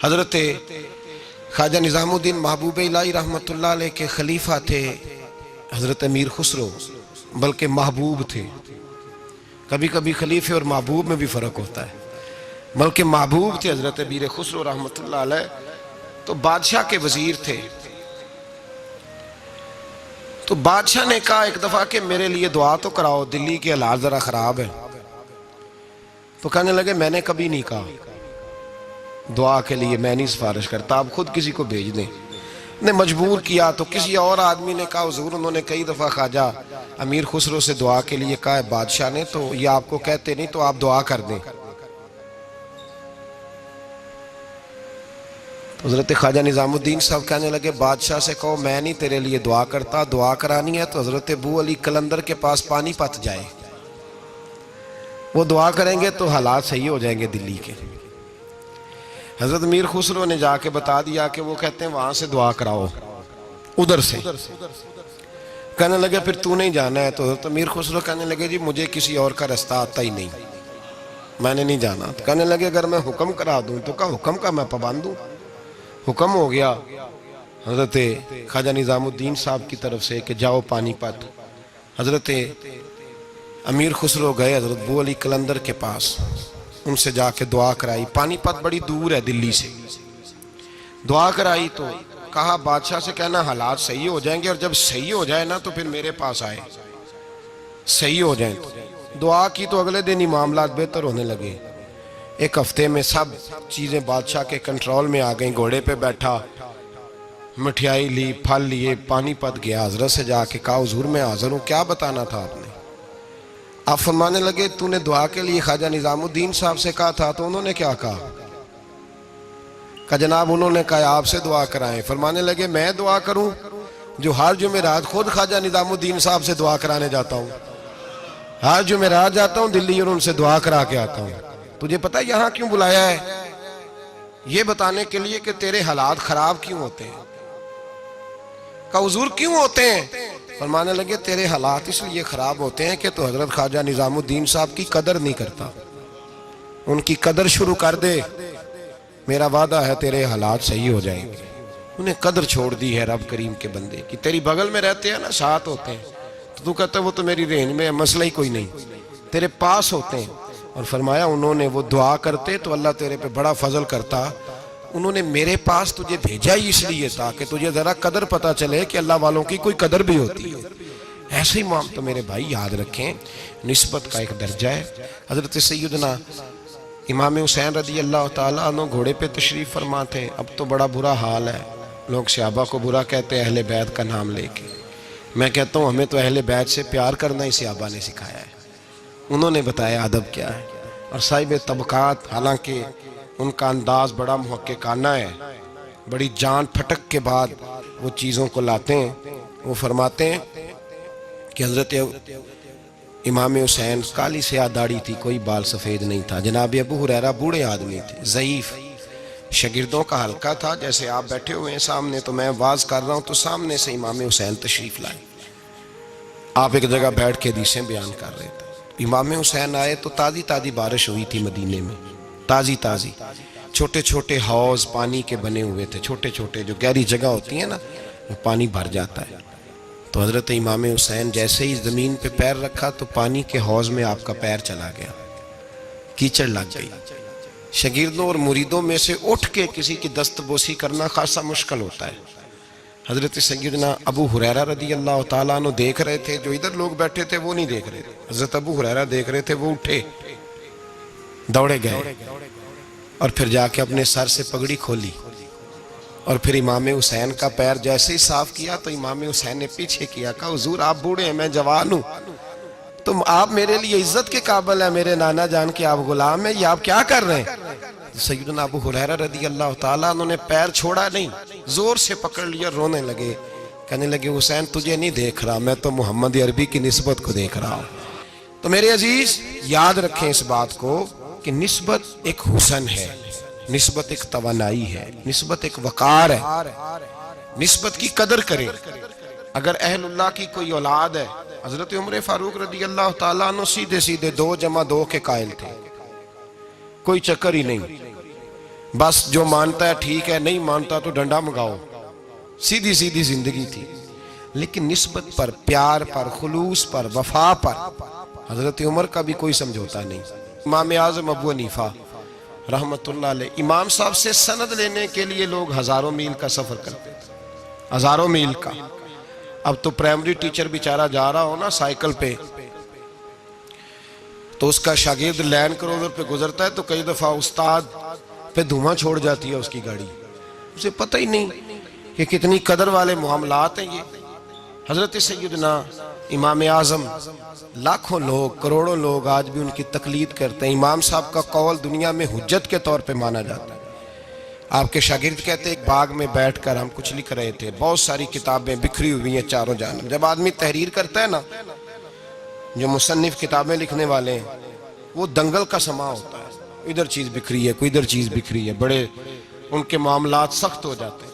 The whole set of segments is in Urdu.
حضرت خواجہ نظام الدین محبوب الہی رحمۃ اللہ علیہ کے خلیفہ تھے حضرت امیر خسرو، بلکہ محبوب تھے۔ کبھی کبھی خلیفے اور محبوب میں بھی فرق ہوتا ہے، بلکہ محبوب تھے حضرت امیر خسرو رحمۃ اللہ علیہ۔ تو بادشاہ کے وزیر تھے، تو بادشاہ نے کہا ایک دفعہ کہ میرے لیے دعا تو کراؤ، دلی کے حالات ذرا خراب ہے۔ تو کہنے لگے میں نے کبھی نہیں کہا دعا کے لیے، میں نہیں سفارش کرتا، آپ خود کسی کو بھیج دیں۔ نے مجبور کیا تو کسی اور آدمی نے کہا حضور انہوں نے کئی دفعہ خواجہ امیر خسرو سے دعا کے لیے کہا ہے بادشاہ نے، تو یہ آپ کو کہتے نہیں، تو آپ دعا کر دیں۔ حضرت خواجہ نظام الدین صاحب کہنے لگے بادشاہ سے کہو میں نہیں تیرے لیے دعا کرتا، دعا کرانی ہے تو حضرت ابو علی قلندر کے پاس پانی پت جائے، وہ دعا کریں گے تو حالات صحیح ہو جائیں گے دلی کے۔ حضرت امیر خسرو نے جا کے بتا دیا کہ وہ کہتے ہیں وہاں سے دعا کراؤ، ادھر سے۔ کہنے لگے پھر تو نہیں جانا ہے؟ تو حضرت امیر خسرو کہنے لگے جی مجھے کسی اور کا رستہ آتا ہی نہیں، میں نے نہیں جانا۔ تو کہنے لگے اگر میں حکم کرا دوں تو کہا حکم کا میں پابند ہوں۔ حکم ہو گیا حضرت خواجہ نظام الدین صاحب کی طرف سے کہ جاؤ پانی پت۔ حضرت امیر خسرو گئے حضرت ابو علی قلندر کے پاس، ان سے جا کے دعا کرائی۔ پانی پت بڑی دور ہے دلی سے، دعا کرائی تو کہا بادشاہ سے کہنا حالات صحیح ہو جائیں گے، اور جب صحیح ہو جائے نا تو پھر میرے پاس آئے، صحیح ہو جائیں تو۔ دعا کی تو اگلے دن ہی معاملات بہتر ہونے لگے، ایک ہفتے میں سب چیزیں بادشاہ کے کنٹرول میں آ گئیں۔ گھوڑے پہ بیٹھا، مٹھائی لی، پھل لیے، پانی پت گیا، حضرت سے جا کے کہا حضور میں حاضر ہوں، کیا بتانا تھا آپ نے؟ آپ فرمانے لگے تو نے دعا کے لیے خواجہ نظام الدین صاحب سے کہا تھا، تو انہوں نے کیا کہا؟ کہ جناب انہوں نے کہا آپ سے دعا کرائیں۔ فرمانے لگے میں دعا کروں جو ہر جمعرات خود خواجہ نظام الدین صاحب سے دعا کرانے جاتا ہوں، ہر جمعرات جاتا ہوں دلی اور ان سے دعا کرا کے آتا ہوں۔ تجھے پتہ یہاں کیوں بلایا ہے؟ یہ بتانے کے لیے کہ تیرے حالات خراب کیوں ہوتے ہیں۔ کہا حضور کیوں ہوتے ہیں؟ فرمانے لگے تیرے حالات اس لیے خراب ہوتے ہیں کہ تو حضرت خواجہ نظام الدین صاحب کی قدر نہیں کرتا، ان کی قدر شروع کر دے، میرا وعدہ ہے تیرے حالات صحیح ہو جائیں گے۔ انہیں قدر چھوڑ دی ہے رب کریم کے بندے کی۔ تیری بغل میں رہتے ہیں نا، ساتھ ہوتے ہیں، تو کہتا ہے وہ تو میری رینج میں ہے، مسئلہ ہی کوئی نہیں، تیرے پاس ہوتے ہیں۔ اور فرمایا انہوں نے وہ دعا کرتے تو اللہ تیرے پہ بڑا فضل کرتا، انہوں نے میرے پاس تجھے بھیجا ہی اس لیے تاکہ تجھے ذرا قدر پتہ چلے کہ اللہ والوں کی کوئی قدر بھی ہوتی ہے۔ ایسے ہی تو میرے بھائی یاد رکھیں، نسبت کا ایک درجہ ہے۔ حضرت سیدنا امام حسین رضی اللہ تعالیٰ عنہ گھوڑے پہ تشریف فرما تھے۔ اب تو بڑا برا حال ہے، لوگ صحابہ کو برا کہتے ہیں اہل بیت کا نام لے کے۔ میں کہتا ہوں ہمیں تو اہل بیت سے پیار کرنا ہی صحابہ نے سکھایا ہے، انہوں نے بتایا ادب کیا ہے۔ اور صاحب طبقات حالانکہ ان کا انداز بڑا محققانہ ہے، بڑی جان پھٹک کے بعد وہ چیزوں کو لاتے ہیں۔ وہ فرماتے ہیں کہ حضرت امام حسین کالی سیاہ داڑھی تھی، کوئی بال سفید نہیں تھا۔ جناب ابو ہریرہ بوڑھے آدمی تھے، ضعیف، شاگردوں کا حلقہ تھا، جیسے آپ بیٹھے ہوئے ہیں سامنے تو میں واز کر رہا ہوں تو سامنے سے امام حسین تشریف لائے، آپ ایک جگہ بیٹھ کے حدیثیں بیان کر رہے تھے۔ امام حسین آئے تو تازی تازی بارش ہوئی تھی مدینے میں، تازی تازی، چھوٹے چھوٹے حوض پانی کے بنے ہوئے تھے، چھوٹے چھوٹے جو گہری جگہ ہوتی ہیں نا وہ پانی بھر جاتا ہے۔ تو حضرت امام حسین جیسے ہی زمین پہ پیر رکھا تو پانی کے حوض میں آپ کا پیر چلا گیا، کیچڑ لگ گئی۔ شاگردوں اور مریدوں میں سے اٹھ کے کسی کی دست بوسی کرنا خاصا مشکل ہوتا ہے۔ حضرت سیدنا ابو ہریرہ رضی اللہ تعالیٰ عنہ دیکھ رہے تھے، جو ادھر لوگ بیٹھے تھے وہ نہیں دیکھ رہے تھے۔ حضرت ابو ہریرہ دیکھ رہے تھے، وہ اٹھے، دوڑے گئے اور پھر جا کے اپنے سر سے پگڑی کھولی، اور پھر امام حسین کا پیر جیسے ہی صاف کیا تو امام حسین نے پیچھے کیا، کہا حضور آپ بوڑھے ہیں، میں جوان ہوں، تم آپ میرے لیے عزت کے قابل ہیں، میرے نانا جان کے آپ غلام ہیں، یہ آپ کیا کر رہے ہیں؟ سیدنا ابو ہریرہ رضی اللہ تعالیٰ انہوں نے پیر چھوڑا نہیں، زور سے پکڑ لیا، رونے لگے، کہنے لگے حسین تجھے نہیں دیکھ رہا، میں تو محمد عربی کی نسبت کو دیکھ رہا ہوں۔ تو میرے عزیز یاد رکھیں اس بات کو کہ نسبت ایک حسن ہے، نسبت ایک توانائی ہے، نسبت ایک وقار ہے، نسبت کی قدر کریں۔ اگر اہل اللہ کی کوئی اولاد ہے، حضرت عمر فاروق رضی اللہ تعالیٰ عنہ سیدھے سیدھے 2 + 2 کے قائل تھے، کوئی چکر ہی نہیں، بس جو مانتا ہے ٹھیک ہے، نہیں مانتا تو ڈنڈا منگاؤ، سیدھی سیدھی زندگی تھی۔ لیکن نسبت پر، پیار پر، خلوص پر، وفا پر حضرت عمر کا بھی کوئی سمجھوتا نہیں۔ امام اعظم ابو حنیفہ رحمت اللہ علیہ، امام صاحب سے سند لینے کے لیے لوگ ہزاروں میل کا سفر کرتے تھے، ہزاروں میل کا۔ اب تو پرائمری ٹیچر بیچارہ جا رہا ہو نا سائیکل پہ، تو اس کا شاگرد لینڈ کروزر پہ گزرتا ہے تو کئی دفعہ استاد پہ دھواں چھوڑ جاتی ہے اس کی گاڑی، اسے پتہ ہی نہیں کہ کتنی قدر والے معاملات ہیں یہ۔ حضرت سیدنا امام اعظم، لاکھوں لوگ، کروڑوں لوگ آج بھی ان کی تقلید کرتے ہیں۔ امام صاحب کا قول دنیا میں حجت کے طور پہ مانا جاتا ہے۔ آپ کے شاگرد کہتے ہیں ایک باغ میں بیٹھ کر ہم کچھ لکھ رہے تھے، بہت ساری کتابیں بکھری ہوئی ہیں چاروں جانب۔ جب آدمی تحریر کرتا ہے نا، جو مصنف کتابیں لکھنے والے ہیں، وہ دنگل کا سما ہوتا ہے، ادھر چیز بکھری ہے، کوئی ادھر چیز بکھری ہے، بڑے ان کے معاملات سخت ہو جاتے ہیں۔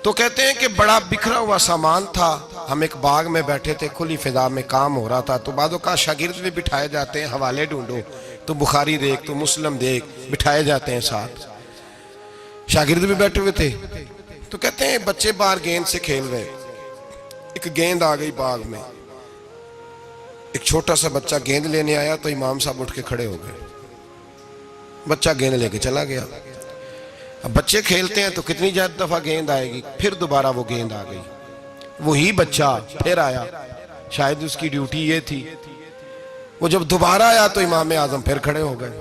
تو کہتے ہیں کہ بڑا بکھرا ہوا سامان تھا، ہم ایک باغ میں بیٹھے تھے، کھلی فضا میں کام ہو رہا تھا، تو بعضوں کا شاگرد بھی بٹھائے جاتے ہیں، حوالے ڈھونڈو تو بخاری دیکھ، تو مسلم دیکھ، بٹھائے جاتے ہیں ساتھ، شاگرد بھی بیٹھے ہوئے تھے۔ تو کہتے ہیں بچے باہر گیند سے کھیل رہے، ایک گیند آ گئی باغ میں، ایک چھوٹا سا بچہ گیند لینے آیا تو امام صاحب اٹھ کے کھڑے ہو گئے، بچہ گیند لے کے چلا گیا۔ اب بچے کھیلتے ہیں تو کتنی دفعہ گیند آئے گی، پھر دوبارہ وہ گیند آ گئی، وہی بچہ پھر آیا، شاید اس کی ڈیوٹی یہ تھی۔ وہ جب دوبارہ آیا تو امام اعظم پھر کھڑے ہو گئے،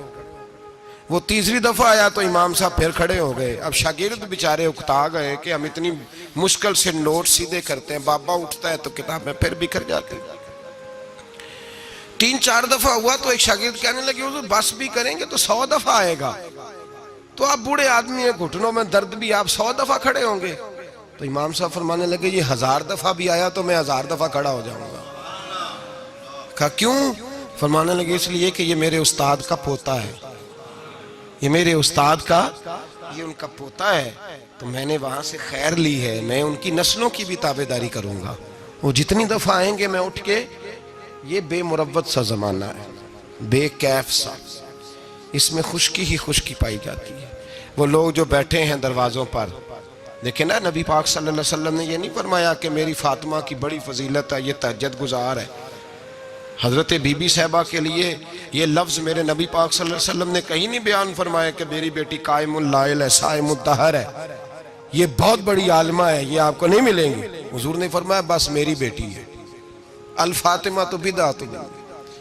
وہ تیسری دفعہ آیا تو امام صاحب پھر کھڑے ہو گئے۔ اب شاگرد بیچارے اکتا گئے کہ ہم اتنی مشکل سے نوٹ سیدھے کرتے ہیں، بابا اٹھتا ہے تو کتابیں پھر بکھر جاتی۔ 3-4 دفعہ ہوا تو ایک شاگرد کہنے لگے حضور بس بھی کریں گے تو 100 دفعہ آئے گا، تو آپ بوڑھے آدمی ہیں، گھٹنوں میں درد بھی، آپ 100 دفعہ کھڑے ہوں گے؟ تو امام صاحب فرمانے لگے یہ 1000 دفعہ بھی آیا تو میں 1000 دفعہ کھڑا ہو جاؤں گا۔ کہا کیوں؟ فرمانے لگے اس لیے کہ یہ میرے استاد کا پوتا ہے، یہ میرے استاد کا، یہ ان کا پوتا ہے، تو میں نے وہاں سے خیر لی ہے، میں ان کی نسلوں کی بھی تابعداری کروں گا، وہ جتنی دفعہ آئیں گے میں اٹھ کے۔ یہ بے مروت سا زمانہ ہے، بے کیف سا، اس میں خشکی ہی خشکی پائی جاتی ہے۔ وہ لوگ جو بیٹھے ہیں دروازوں پر، دیکھیں نا نبی پاک صلی اللہ علیہ وسلم نے یہ نہیں فرمایا کہ میری فاطمہ کی بڑی فضیلت ہے، یہ تہجد گزار ہے۔ حضرت بی بی صاحبہ کے لیے یہ لفظ میرے نبی پاک صلی اللہ علیہ وسلم نے کہیں نہیں بیان فرمایا کہ میری بیٹی قائم اللائل ہے، صائم الدہر ہے، یہ بہت بڑی عالمہ ہے، یہ آپ کو نہیں ملیں گی۔ حضور نے فرمایا بس میری بیٹی ہے، الفاطمہ تو بدعت،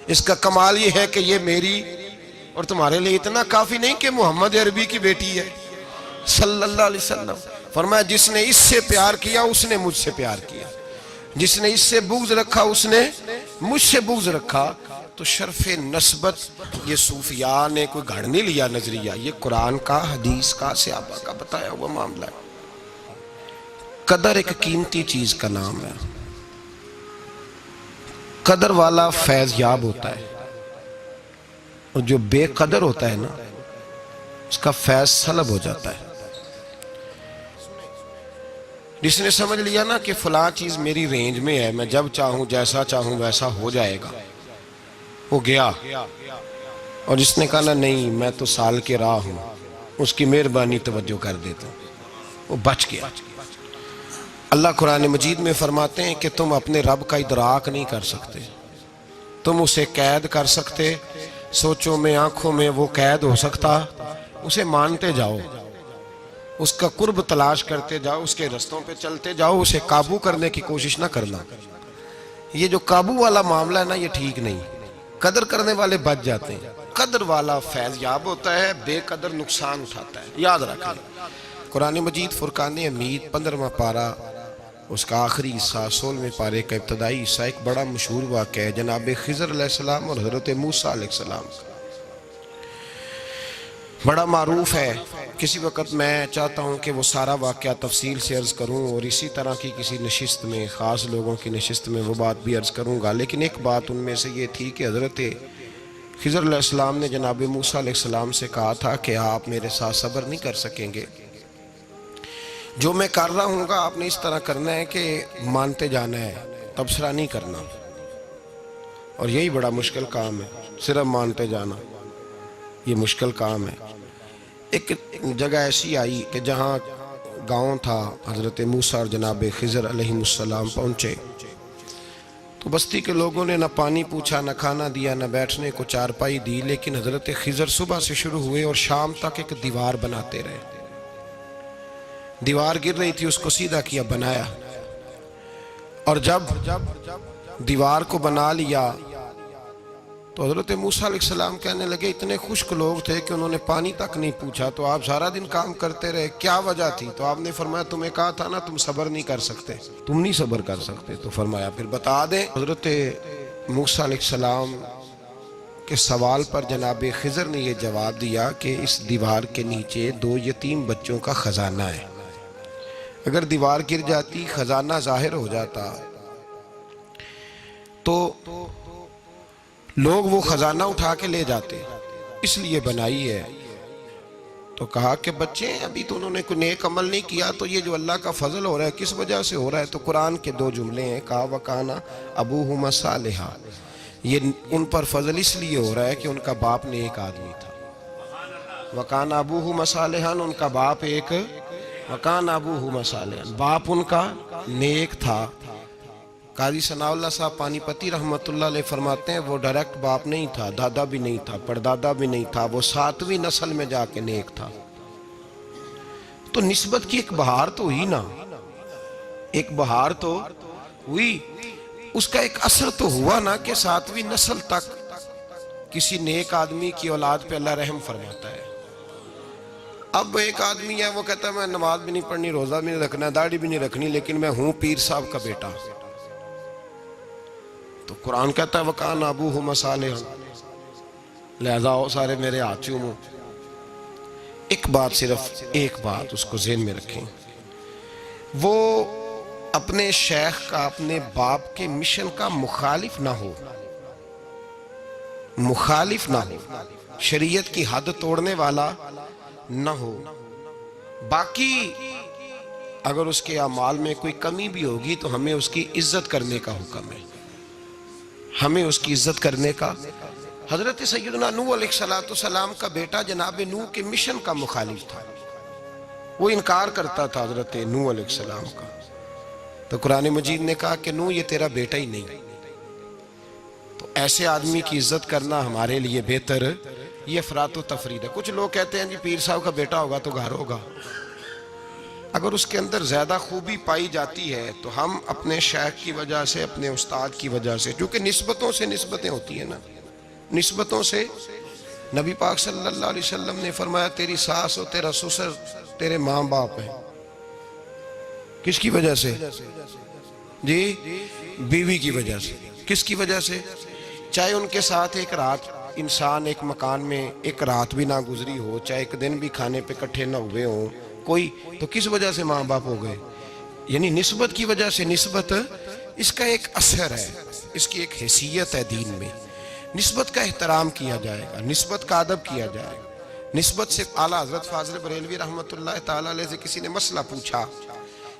اس کا کمال یہ ہے کہ یہ میری اور تمہارے لیے اتنا کافی نہیں کہ محمد عربی کی بیٹی ہے صلی اللہ علیہ وسلم۔ فرمایا جس نے اس سے پیار کیا اس نے مجھ سے پیار کیا، جس نے اس سے بغض رکھا اس نے مجھ سے بغض رکھا۔ تو شرف نسبت یہ صوفیاء نے کوئی گھڑ نہیں لیا نظریہ، یہ قرآن کا، حدیث کا، صحابہ کا بتایا ہوا معاملہ ہے۔ قدر ایک قیمتی چیز کا نام ہے، قدر والا فیض یاب ہوتا ہے، اور جو بے قدر ہوتا ہے نا اس کا فیض سلب ہو جاتا ہے۔ جس نے سمجھ لیا نا کہ فلاں چیز میری رینج میں ہے، میں جب چاہوں جیسا چاہوں ویسا ہو جائے گا، وہ گیا۔ اور جس نے کہا نا نہیں میں تو سال کے راہ ہوں، اس کی مہربانی توجہ کر دیتا ہوں، وہ بچ گیا۔ اللہ قرآن مجید میں فرماتے ہیں کہ تم اپنے رب کا ادراک نہیں کر سکتے، تم اسے قید کر سکتے، سوچوں میں آنکھوں میں وہ قید ہو سکتا، اسے مانتے جاؤ، اس کا قرب تلاش کرتے جاؤ، اس کے رستوں پہ چلتے جاؤ، اسے قابو کرنے کی کوشش نہ کرنا۔ یہ جو قابو والا معاملہ ہے نا یہ ٹھیک نہیں، قدر کرنے والے بچ جاتے ہیں، قدر والا فیض یاب ہوتا ہے، بے قدر نقصان اٹھاتا ہے، یاد رکھیں۔ قرآن مجید فرقان حمید 15واں پارہ، اس کا آخری حصہ 16ویں پارے کا ابتدائی حصہ، ایک بڑا مشہور واقعہ ہے جناب خضر علیہ السلام اور حضرت موسیٰ علیہ السلام کا، بڑا معروف ہے۔ کسی وقت میں چاہتا ہوں کہ وہ سارا واقعہ تفصیل سے عرض کروں، اور اسی طرح کی کسی نشست میں، خاص لوگوں کی نشست میں وہ بات بھی عرض کروں گا، لیکن ایک بات ان میں سے یہ تھی کہ حضرت خضر علیہ السلام نے جناب موسیٰ علیہ السلام سے کہا تھا کہ آپ میرے ساتھ صبر نہیں کر سکیں گے، جو میں کر رہا ہوں گا آپ نے اس طرح کرنا ہے کہ مانتے جانا ہے، تبصرہ نہیں کرنا۔ اور یہی بڑا مشکل کام ہے، صرف مانتے جانا، یہ مشکل کام ہے۔ ایک جگہ ایسی آئی کہ جہاں گاؤں تھا، حضرت موسیٰ اور جناب خضر علیہ السلام پہنچے تو بستی کے لوگوں نے نہ پانی پوچھا، نہ کھانا دیا، نہ بیٹھنے کو چارپائی دی، لیکن حضرت خضر صبح سے شروع ہوئے اور شام تک ایک دیوار بناتے رہے۔ دیوار گر رہی تھی، اس کو سیدھا کیا، بنایا، اور جب دیوار کو بنا لیا تو حضرت موسیٰ علیہ السلام کہنے لگے اتنے خشک لوگ تھے کہ انہوں نے پانی تک نہیں پوچھا، تو آپ سارا دن کام کرتے رہے، کیا وجہ تھی؟ تو آپ نے فرمایا تمہیں کہا تھا نا تم صبر نہیں کر سکتے، تم نہیں صبر کر سکتے۔ تو فرمایا پھر بتا دیں۔ حضرت موسیٰ علیہ السلام کے سوال پر جناب خضر نے یہ جواب دیا کہ اس دیوار کے نیچے 2 یتیم بچوں کا خزانہ ہے، اگر دیوار گر جاتی، خزانہ ظاہر ہو جاتا تو لوگ وہ خزانہ اٹھا کے لے جاتے، اس لیے بنائی ہے۔ تو کہا کہ بچے ابھی تو انہوں نے کوئی نیک عمل نہیں کیا، تو یہ جو اللہ کا فضل ہو رہا ہے کس وجہ سے ہو رہا ہے؟ تو قرآن کے 2 جملے ہیں، کہا وَكَانَ أَبُوهُمَا صَالِحًا، یہ ان پر فضل اس لیے ہو رہا ہے کہ ان کا باپ نیک آدمی تھا۔ وَكَانَ أَبُوهُمَا صَالِحًا، ان کا باپ ایک وَكَانَ أَبُوهُمَا صَالِحًا، باپ ان کا نیک تھا۔ قاضی ثناء اللہ صاحب پانی پتی رحمت اللہ علیہ فرماتے ہیں وہ ڈائریکٹ باپ نہیں تھا، دادا بھی نہیں تھا، پردادا بھی نہیں تھا، وہ 7ویں نسل میں جا کے نیک تھا۔ تو نسبت کی ایک بہار تو ہوئی نا، ایک بہار تو ہوئی، اس کا ایک اثر تو ہوا نا کہ 7ویں نسل تک کسی نیک آدمی کی اولاد پہ اللہ رحم فرماتا ہے۔ اب ایک آدمی ہے وہ کہتا ہے میں نماز بھی نہیں پڑھنی، روزہ بھی نہیں رکھنا، داڑھی بھی نہیں رکھنی، لیکن میں ہوں پیر صاحب کا بیٹا۔ تو قرآن کہتا ہے وَكَانَ أَبُوهُمَا صَالِحًا، لہذا آؤ سارے میرے ہاتھ چومو۔ ایک بات، صرف ایک بات اس کو ذہن میں رکھیں، وہ اپنے شیخ کا، اپنے باپ کے مشن کا مخالف نہ ہو، مخالف نہ ہو، شریعت کی حد توڑنے والا نہ ہو، باقی اگر اس کے اعمال میں کوئی کمی بھی ہوگی تو ہمیں اس کی عزت کرنے کا حکم ہے، ہمیں اس کی عزت کرنے کا۔ حضرت سیدنا نوح علیہ السلام کا بیٹا جناب نوح کے مشن کا مخالف تھا، وہ انکار کرتا تھا حضرت نوح علیہ السلام کا، تو قرآن مجید نے کہا کہ نوح یہ تیرا بیٹا ہی نہیں۔ تو ایسے آدمی کی عزت کرنا ہمارے لیے بہتر، یہ افراط و تفرید ہے۔ کچھ لوگ کہتے ہیں جی پیر صاحب کا بیٹا ہوگا تو گھر ہوگا، اگر اس کے اندر زیادہ خوبی پائی جاتی ہے تو ہم اپنے شیخ کی وجہ سے، اپنے استاد کی وجہ سے، کیونکہ نسبتوں سے نسبتیں ہوتی ہیں نا، نسبتوں سے نبی پاک صلی اللہ علیہ وسلم نے فرمایا تیری ساس اور تیرا سسر تیرے ماں باپ ہیں، کس کی وجہ سے؟ جی بیوی کی وجہ سے۔ کس کی وجہ سے؟ چاہے ان کے ساتھ ایک رات انسان ایک مکان میں ایک رات بھی نہ گزری ہو، چاہے ایک دن بھی کھانے پہ کٹھے نہ ہوئے ہوں کوئی، تو کس وجہ سے ماں باپ ہو گئے؟ یعنی نسبت کی وجہ سے۔ نسبت اس کا ایک اثر ہے، اس کی ایک حیثیت ہے دین میں، نسبت کا احترام کیا جائے گا، نسبت کا ادب کیا جائے گا۔ نسبت سے اعلیٰ حضرت فاضل بریلوی رحمت اللہ تعالیٰ علیہ سے کسی نے مسئلہ پوچھا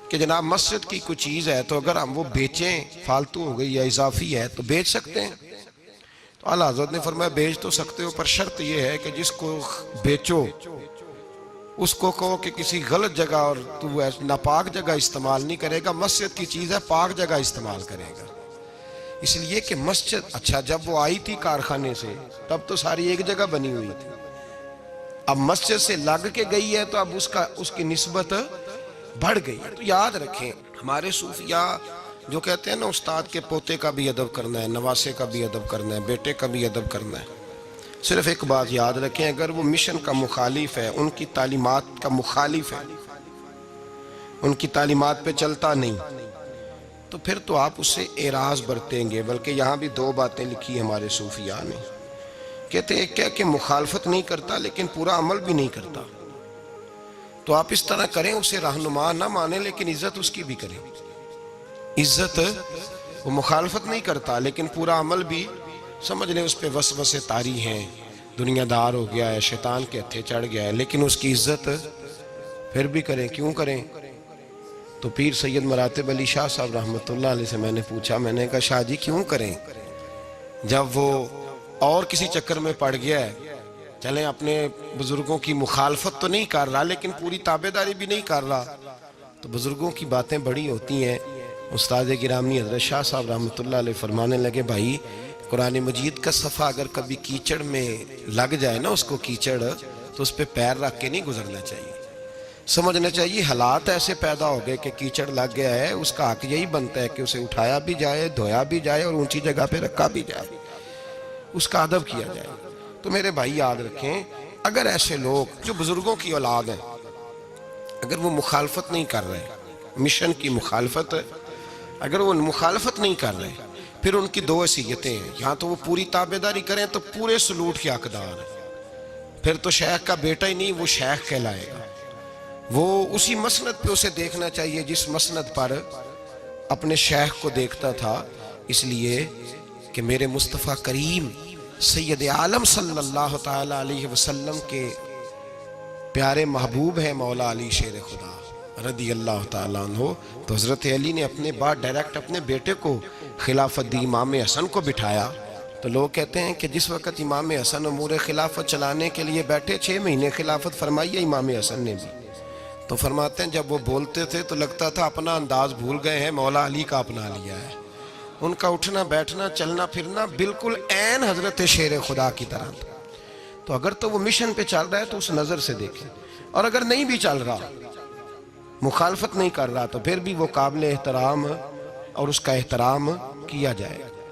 کہ جناب مسجد کی کوئی چیز ہے تو اگر ہم وہ بیچیں، فالتو ہو گئی یا اضافی ہے تو بیچ سکتے ہیں؟ تو اعلیٰ حضرت نے فرمایا بیچ تو سکتے ہو، پر شرط یہ ہے کہ جس کو بیچو اس کو کہو کہ کسی غلط جگہ اور تو ناپاک جگہ استعمال نہیں کرے گا، مسجد کی چیز ہے پاک جگہ استعمال کرے گا۔ اس لیے کہ مسجد، اچھا جب وہ آئی تھی کارخانے سے تب تو ساری ایک جگہ بنی ہوئی تھی، اب مسجد سے لگ کے گئی ہے تو اب اس کی نسبت بڑھ گئی ہے۔ تو یاد رکھیں ہمارے صوفیاء جو کہتے ہیں نا استاد کے پوتے کا بھی ادب کرنا ہے، نواسے کا بھی ادب کرنا ہے، بیٹے کا بھی ادب کرنا ہے، صرف ایک بات یاد رکھیں اگر وہ مشن کا مخالف ہے، ان کی تعلیمات کا مخالف ہے، ان کی تعلیمات پہ چلتا نہیں، تو پھر تو آپ اس سے اعراض برتیں گے۔ بلکہ یہاں بھی 2 باتیں لکھی ہمارے صوفیاء نے، کہتے ہیں کیا کہ مخالفت نہیں کرتا لیکن پورا عمل بھی نہیں کرتا، تو آپ اس طرح کریں اسے رہنما نہ مانیں لیکن عزت اس کی بھی کریں۔ عزت، وہ مخالفت نہیں کرتا لیکن پورا عمل بھی، سمجھ لیں اس پہ وسوسے طاری ہیں، دنیا دار ہو گیا ہے، شیطان کے ہتھے چڑھ گیا ہے، لیکن اس کی عزت پھر بھی کریں۔ کیوں کریں؟ تو پیر سید مراتب علی شاہ صاحب رحمت اللہ علیہ سے میں نے پوچھا، میں نے کہا شاہ جی کیوں کریں؟ جب وہ اور کسی چکر میں پڑ گیا ہے چلیں اپنے بزرگوں کی مخالفت تو نہیں کر رہا لیکن پوری تابعداری بھی نہیں کر رہا، تو بزرگوں کی باتیں بڑی ہوتی ہیں۔ استاد گرامی حضرت شاہ صاحب رحمۃ اللہ علیہ فرمانے لگے بھائی قرآن مجید کا صفحہ اگر کبھی کیچڑ میں لگ جائے نا، اس کو کیچڑ، تو اس پہ پیر رکھ کے نہیں گزرنا چاہیے، سمجھنا چاہیے حالات ایسے پیدا ہو گئے کہ کیچڑ لگ گیا ہے، اس کا حق یہی بنتا ہے کہ اسے اٹھایا بھی جائے، دھویا بھی جائے اور اونچی جگہ پہ رکھا بھی جائے، اس کا ادب کیا جائے۔ تو میرے بھائی یاد رکھیں، اگر ایسے لوگ جو بزرگوں کی اولاد ہیں اگر وہ مخالفت نہیں کر رہے، مشن کی مخالفت، اگر وہ مخالفت نہیں کر رہے، پھر ان کی دو وصیتیں ہیں، یہاں تو وہ پوری تابعداری کریں تو پورے سلوٹ کے حقدار ہیں، پھر تو شیخ کا بیٹا ہی نہیں وہ شیخ کہلائے گا، وہ اسی مسند پہ اسے دیکھنا چاہیے جس مسند پر اپنے شیخ کو دیکھتا تھا، اس لیے کہ میرے مصطفیٰ کریم سید عالم صلی اللہ تعالی علیہ وسلم کے پیارے محبوب ہیں مولا علی شیر خدا رضی اللہ تعالیٰ عنہ۔ تو حضرت علی نے اپنے بعد ڈائریکٹ اپنے بیٹے کو خلافت دی، امام حسن کو بٹھایا۔ تو لوگ کہتے ہیں کہ جس وقت امام حسن امور خلافت چلانے کے لیے بیٹھے 6 مہینے خلافت فرمائی ہے امام حسن نے بھی، تو فرماتے ہیں جب وہ بولتے تھے تو لگتا تھا اپنا انداز بھول گئے ہیں، مولا علی کا اپنا لیا ہے، ان کا اٹھنا بیٹھنا چلنا پھرنا بالکل عین حضرت شیر خدا کی طرح تھا۔ تو اگر تو وہ مشن پہ چل رہا ہے تو اس نظر سے دیکھیں، اور اگر نہیں بھی چل رہا، مخالفت نہیں کر رہا، تو پھر بھی وہ قابل احترام اور اس کا احترام کیا جائے۔